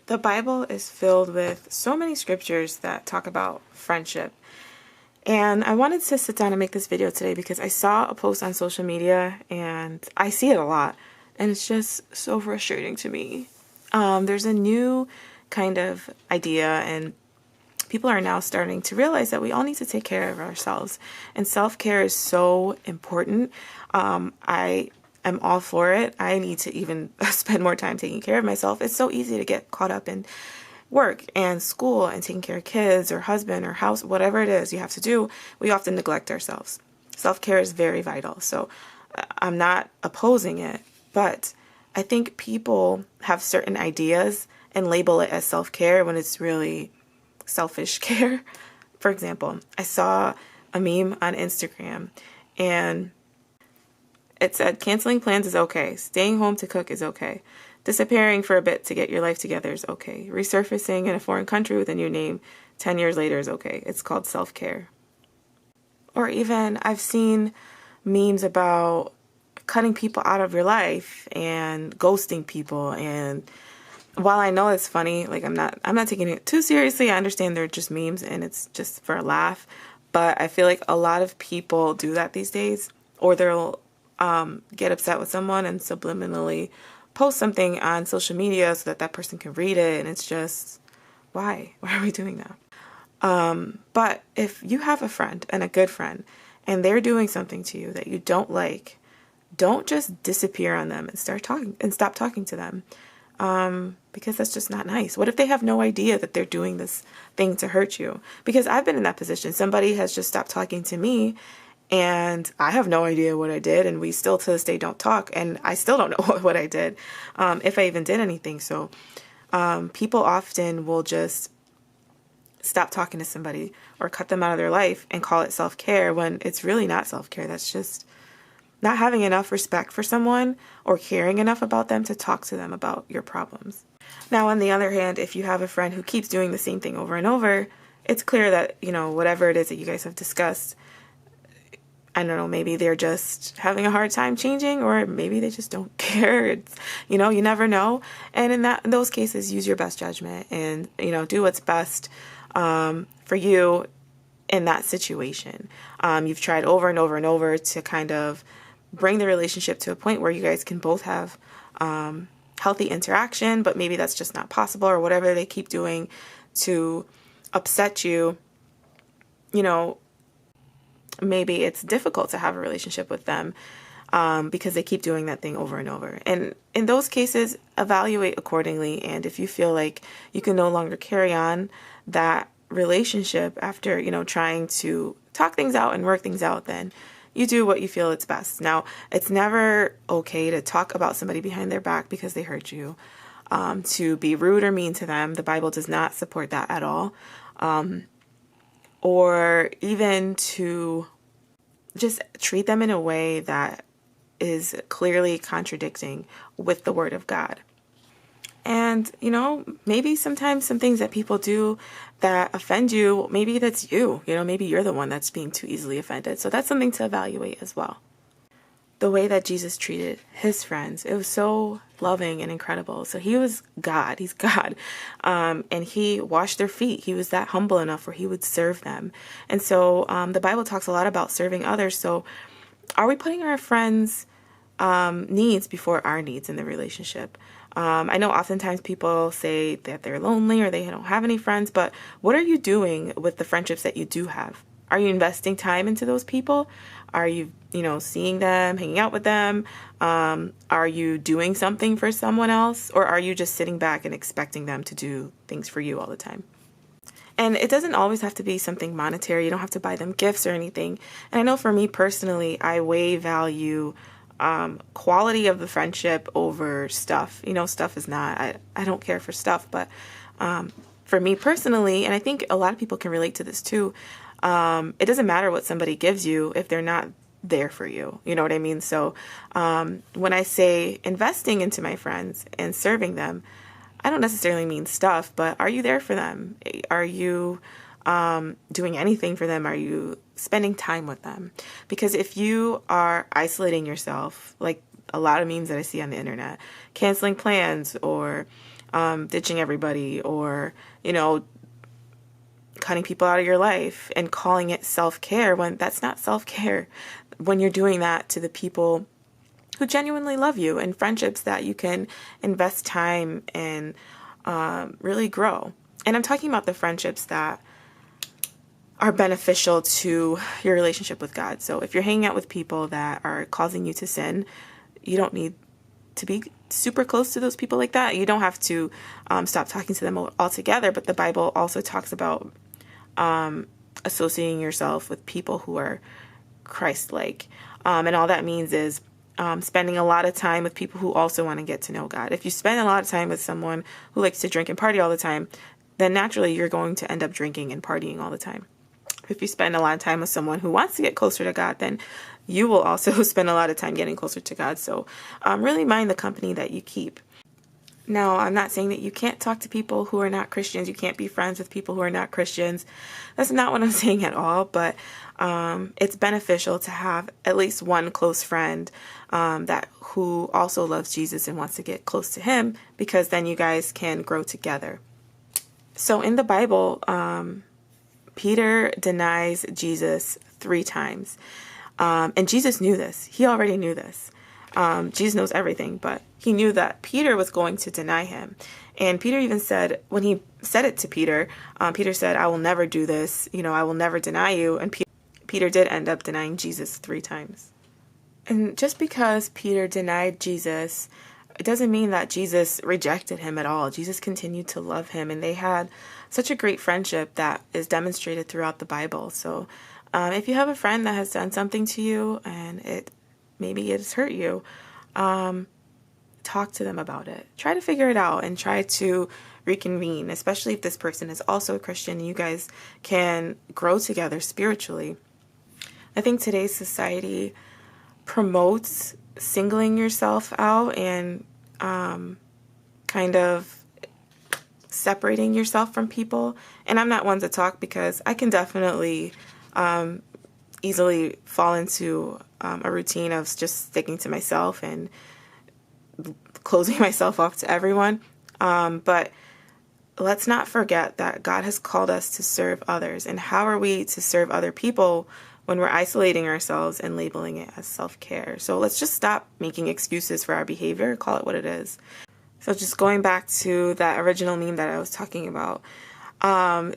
The Bible is filled with so many scriptures that talk about friendship. And I wanted to sit down and make this video today because I saw a post on social media and I see it a lot. And it's just so frustrating to me. There's a new kind of idea, and people are now starting to realize that we all need to take care of ourselves. And self-care is so important. I am all for it. I need to even spend more time taking care of myself. It's so easy to get caught up in work and school and taking care of kids or husband or house, whatever it is you have to do. We often neglect ourselves. Self-care is very vital. So I'm not opposing it, but I think people have certain ideas and label it as self-care when it's really selfish care. For example, I saw a meme on Instagram and it said, canceling plans is okay. Staying home to cook is okay. Disappearing for a bit to get your life together is okay. Resurfacing in a foreign country with a new name 10 years later is okay. It's called self-care. Or even I've seen memes about cutting people out of your life and ghosting people. And while I know it's funny, like I'm not taking it too seriously. I understand they're just memes and it's just for a laugh. But I feel like a lot of people do that these days, or they'll get upset with someone and subliminally post something on social media so that that person can read it. And it's just, why are we doing that? But if you have a friend and a good friend and they're doing something to you that you don't like, don't just disappear on them and stop talking to them. Because that's just not nice. What if they have no idea that they're doing this thing to hurt you? Because I've been in that position. Somebody has just stopped talking to me and I have no idea what I did, and we still to this day don't talk, and I still don't know what I did, if I even did anything. So people often will just stop talking to somebody or cut them out of their life and call it self-care when it's really not self-care. That's just not having enough respect for someone or caring enough about them to talk to them about your problems. Now, on the other hand, if you have a friend who keeps doing the same thing over and over, it's clear that, whatever it is that you guys have discussed, I don't know, maybe they're just having a hard time changing, or maybe they just don't care. It's, you never know. And in those cases, use your best judgment and, do what's best for you in that situation. You've tried over and over and over to kind of bring the relationship to a point where you guys can both have healthy interaction, but maybe that's just not possible, or whatever they keep doing to upset you, maybe it's difficult to have a relationship with them because they keep doing that thing over and over. And in those cases, evaluate accordingly. And if you feel like you can no longer carry on that relationship after, trying to talk things out and work things out, then you do what you feel is best. Now, it's never okay to talk about somebody behind their back because they hurt you, to be rude or mean to them. The Bible does not support that at all. Or even to just treat them in a way that is clearly contradicting with the Word of God. And, maybe sometimes some things that people do that offend you, maybe that's you, maybe you're the one that's being too easily offended. So that's something to evaluate as well. The way that Jesus treated his friends, it was so loving and incredible. So he was God, he's God. And he washed their feet. He was that humble enough where he would serve them. And so the Bible talks a lot about serving others. So are we putting our friends' needs before our needs in the relationship? I know oftentimes people say that they're lonely or they don't have any friends, but what are you doing with the friendships that you do have? Are you investing time into those people? Are you, seeing them, hanging out with them? Are you doing something for someone else? Or are you just sitting back and expecting them to do things for you all the time? And it doesn't always have to be something monetary. You don't have to buy them gifts or anything. And I know for me personally, I way value quality of the friendship over stuff. Stuff is not, I don't care for stuff, but for me personally, and I think a lot of people can relate to this too, it doesn't matter what somebody gives you if they're not there for you. You know what I mean? So when I say investing into my friends and serving them, I don't necessarily mean stuff, but are you there for them? Are you doing anything for them? Are you spending time with them? Because if you are isolating yourself, like a lot of memes that I see on the internet, canceling plans or ditching everybody, or, you know, cutting people out of your life and calling it self-care when that's not self-care. When you're doing that to the people who genuinely love you, and friendships that you can invest time and really grow. And I'm talking about the friendships that are beneficial to your relationship with God. So if you're hanging out with people that are causing you to sin, you don't need to be super close to those people like that. You don't have to stop talking to them altogether, but the Bible also talks about associating yourself with people who are Christ-like. And all that means is spending a lot of time with people who also want to get to know God. If you spend a lot of time with someone who likes to drink and party all the time, then naturally you're going to end up drinking and partying all the time. If you spend a lot of time with someone who wants to get closer to God, then you will also spend a lot of time getting closer to God. So really mind the company that you keep. Now, I'm not saying that you can't talk to people who are not Christians. You can't be friends with people who are not Christians. That's not what I'm saying at all. But it's beneficial to have at least one close friend who also loves Jesus and wants to get close to him, because then you guys can grow together. So in the Bible, Peter denies Jesus 3 times. And Jesus knew this. He already knew this. Jesus knows everything, but he knew that Peter was going to deny him. And Peter even said, when he said it to Peter, Peter said, "I will never do this. You know, I will never deny you." And Peter did end up denying Jesus 3 times. And just because Peter denied Jesus, it doesn't mean that Jesus rejected him at all. Jesus continued to love him, and they had such a great friendship that is demonstrated throughout the Bible. So if you have a friend that has done something to you and maybe it has hurt you, talk to them about it. Try to figure it out and try to reconvene, especially if this person is also a Christian and you guys can grow together spiritually. I think today's society promotes singling yourself out and kind of separating yourself from people. And I'm not one to talk, because I can definitely easily fall into a routine of just sticking to myself and closing myself off to everyone. But let's not forget that God has called us to serve others. And how are we to serve other people when we're isolating ourselves and labeling it as self-care? So let's just stop making excuses for our behavior, call it what it is. So just going back to that original meme that I was talking about,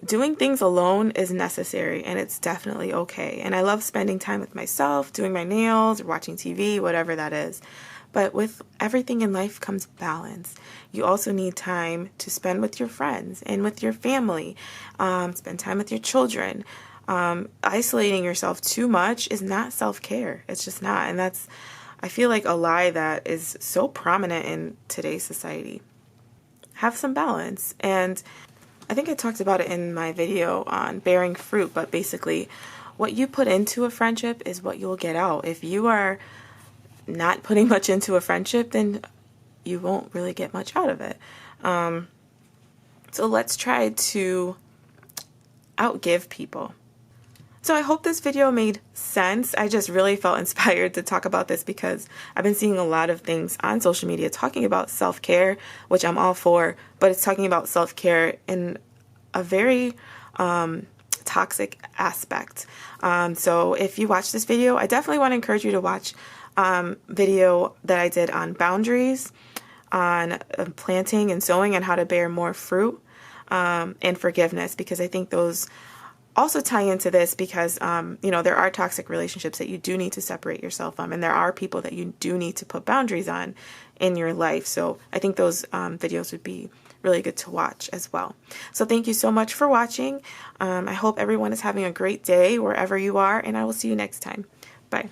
doing things alone is necessary, and it's definitely okay. And I love spending time with myself, doing my nails, or watching TV, whatever that is. But with everything in life comes balance. You also need time to spend with your friends and with your family, spend time with your children. Isolating yourself too much is not self-care. It's just not. And that's, I feel like, a lie that is so prominent in today's society. Have some balance. And I think I talked about it in my video on bearing fruit, but basically what you put into a friendship is what you'll get out. If you are not putting much into a friendship, then you won't really get much out of it. So let's try to outgive people. So I hope this video made sense. I just really felt inspired to talk about this because I've been seeing a lot of things on social media talking about self-care, which I'm all for, but it's talking about self-care in a very toxic aspect. So if you watch this video, I definitely want to encourage you to watch video that I did on boundaries, on planting and sowing, and how to bear more fruit, and forgiveness, because I think those also tie into this, because there are toxic relationships that you do need to separate yourself from, and there are people that you do need to put boundaries on in your life. So I think those videos would be really good to watch as well. So thank you so much for watching. I hope everyone is having a great day wherever you are, and I will see you next time. Bye.